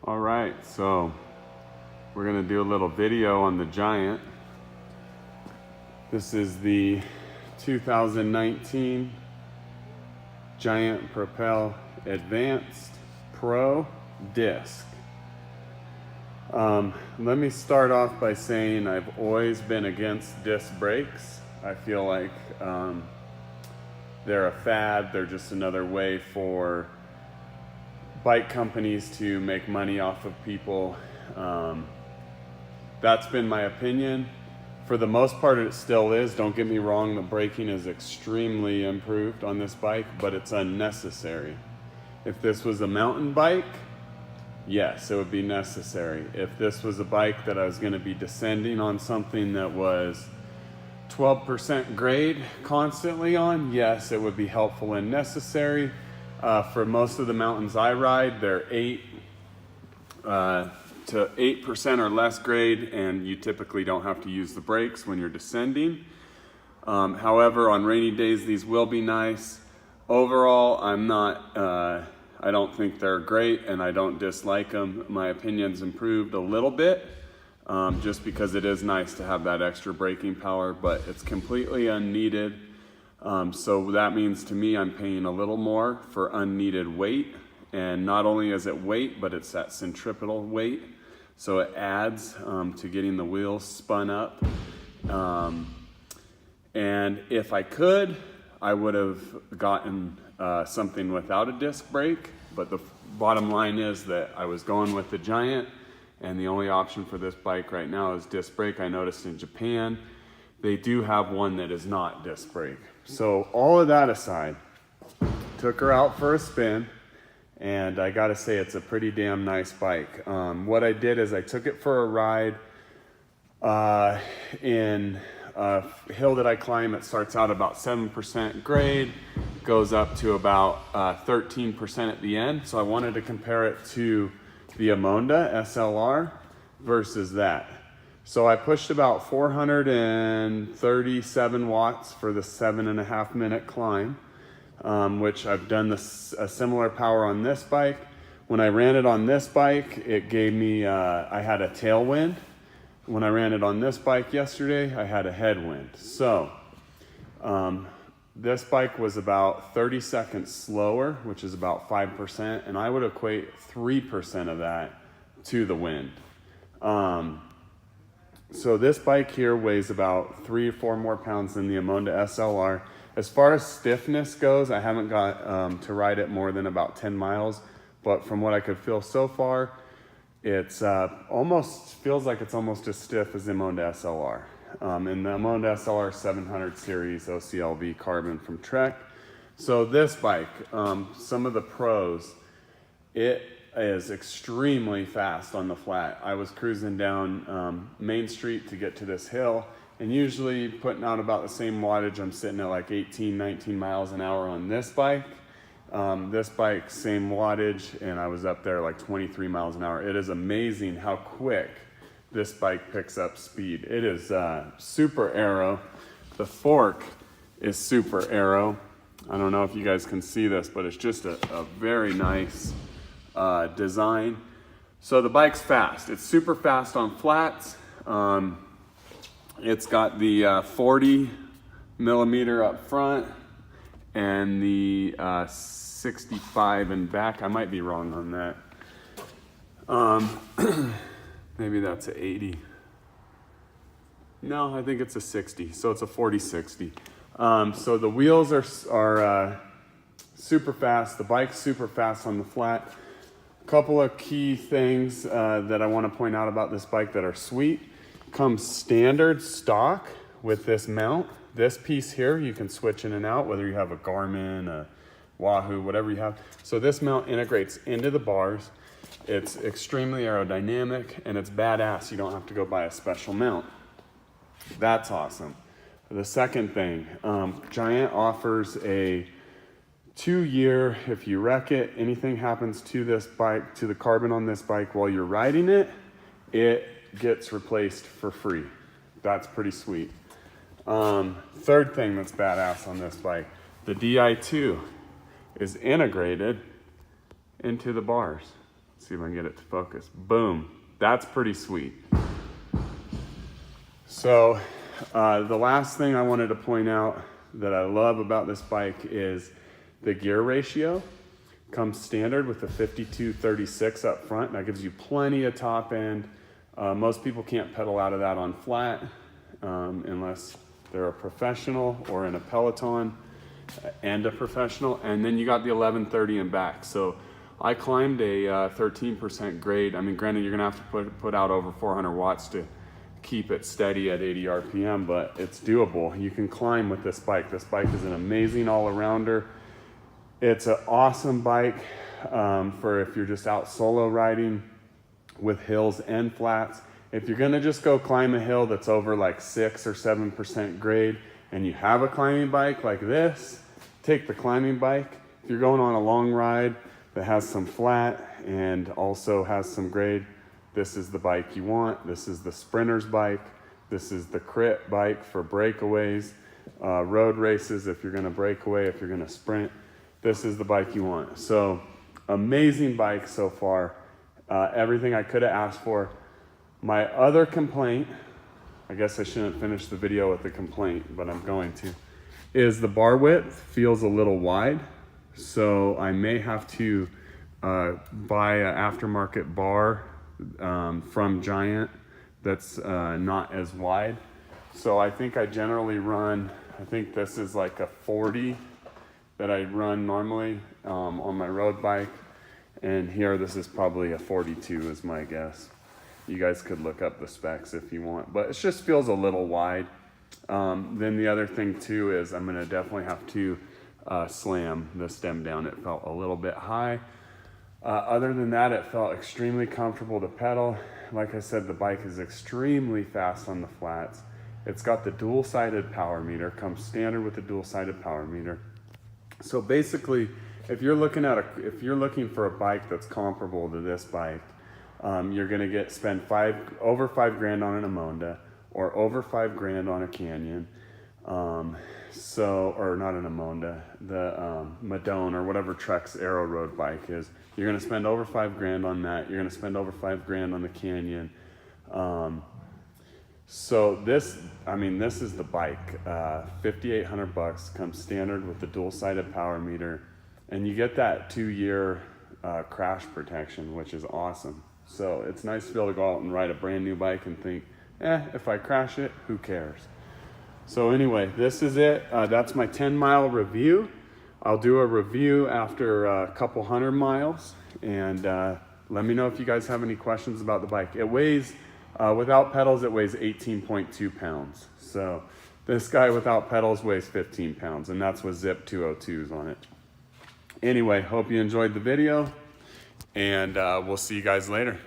All right, so we're gonna do a little video on the Giant. This is the 2019 Giant Propel Advanced Pro Disc. Let me start off by saying I've always been against disc brakes. I feel like they're a fad. They're just another way for bike companies to make money off of people. That's been my opinion. For the most part, it still is. Don't get me wrong, the braking is extremely improved on this bike, but it's unnecessary. If this was a mountain bike, yes, it would be necessary. If this was a bike that I was going to be descending on something that was 12% grade constantly on, yes, it would be helpful and necessary. For most of the mountains I ride, they're 8 to 8% or less grade, and you typically don't have to use the brakes when you're descending. However, on rainy days, these will be nice. Overall, I don't think they're great, and I don't dislike them. My opinion's improved a little bit, just because it is nice to have that extra braking power, but it's completely unneeded. So that means to me, I'm paying a little more for unneeded weight. And not only is it weight, but it's that centripetal weight. So it adds to getting the wheels spun up. And if I could, I would have gotten something without a disc brake. But the bottom line is that I was going with the Giant, and the only option for this bike right now is disc brake. I noticed in Japan, they do have one that is not disc brake. So all of that aside, took her out for a spin, and I gotta say it's a pretty damn nice bike. What I did is I took it for a ride in a hill that I climb. It starts out about 7% grade, goes up to about 13% at the end. So I wanted to compare it to the Amonda SLR versus that. So I pushed about 437 watts for the 7.5 minute climb, which I've done a similar power on this bike. When I ran it on this bike, it gave me, I had a tailwind. When I ran it on this bike yesterday, I had a headwind. So this bike was about 30 seconds slower, which is about 5%, and I would equate 3% of that to the wind. So this bike here weighs about 3 or 4 more pounds than the Amonda SLR. As far as stiffness goes, I haven't got to ride it more than about 10 miles, but from what I could feel so far, it's almost feels like it's almost as stiff as the Amonda SLR. And the Amonda SLR 700 series OCLV carbon from Trek. So this bike, some of the pros, it is extremely fast on the flat. I was cruising down Main Street to get to this hill, and usually putting out about the same wattage. I'm sitting at like 18, 19 miles an hour on this bike. This bike, same wattage, and I was up there like 23 miles an hour. It is amazing how quick this bike picks up speed. It is super aero. The fork is super aero. I don't know if you guys can see this, but it's just a very nice design. So the bike's fast. It's super fast on flats. It's got the 40 millimeter up front and the 65 in back. I might be wrong on that. Maybe that's a 80. No, I think it's a 60. So it's a 40-60. So the wheels are super fast. The bike's super fast on the flat. A couple of key things that I want to point out about this bike that are sweet. Comes standard stock with this mount. This piece here, you can switch in and out, whether you have a Garmin, a Wahoo, whatever you have. So this mount integrates into the bars. It's extremely aerodynamic, and it's badass. You don't have to go buy a special mount. That's awesome. The second thing, Giant offers a 2-year, if you wreck it, anything happens to this bike, to the carbon on this bike while you're riding it, it gets replaced for free. That's pretty sweet. Third thing that's badass on this bike, the Di2 is integrated into the bars. Let's see if I can get it to focus. Boom, that's pretty sweet. So the last thing I wanted to point out that I love about this bike is the gear ratio. Comes standard with the 52-36 up front. That gives you plenty of top end. Most people can't pedal out of that on flat unless they're a professional or in a Peloton and a professional. And then you got the 1130 in back. So I climbed a 13% grade. I mean, granted, you're gonna have to put out over 400 watts to keep it steady at 80 RPM, but it's doable. You can climb with this bike. This bike is an amazing all-arounder. It's an awesome bike for if you're just out solo riding with hills and flats. If you're gonna just go climb a hill that's over like 6 or 7% grade and you have a climbing bike like this, take the climbing bike. If you're going on a long ride that has some flat and also has some grade, this is the bike you want. This is the sprinter's bike. This is the crit bike for breakaways, road races, if you're gonna break away, if you're gonna sprint. This is the bike you want. So amazing bike so far. Everything I could have asked for. My other complaint, I guess I shouldn't finish the video with a complaint, but I'm going to, is the bar width feels a little wide. So I may have to buy an aftermarket bar from Giant that's not as wide. So I think I generally run, I think this is like a 40 that I run normally on my road bike. And here, this is probably a 42 is my guess. You guys could look up the specs if you want, but it just feels a little wide. Then the other thing too is I'm gonna definitely have to slam the stem down. It felt a little bit high. Other than that, it felt extremely comfortable to pedal. Like I said, the bike is extremely fast on the flats. It's got the dual-sided power meter, comes standard with the dual-sided power meter. So basically, if you're looking for a bike that's comparable to this bike, you're gonna spend over $5 grand on an Amonda or over $5 grand on a Canyon. Or not an Amonda, the Madone or whatever Trek's Aero road bike is. You're gonna spend over $5 grand on that. You're gonna spend over $5 grand on the Canyon. So this is the bike. 5,800 bucks, comes standard with the dual-sided power meter, and you get that 2-year crash protection, which is awesome. So it's nice to be able to go out and ride a brand new bike and think, if I crash it, who cares? So anyway, this is it. That's my 10-mile review. I'll do a review after a couple 100 miles, and let me know if you guys have any questions about the bike. It weighs, without pedals, it weighs 18.2 pounds. So this guy without pedals weighs 15 pounds, and that's with Zip 202s on it. Anyway, hope you enjoyed the video, and we'll see you guys later.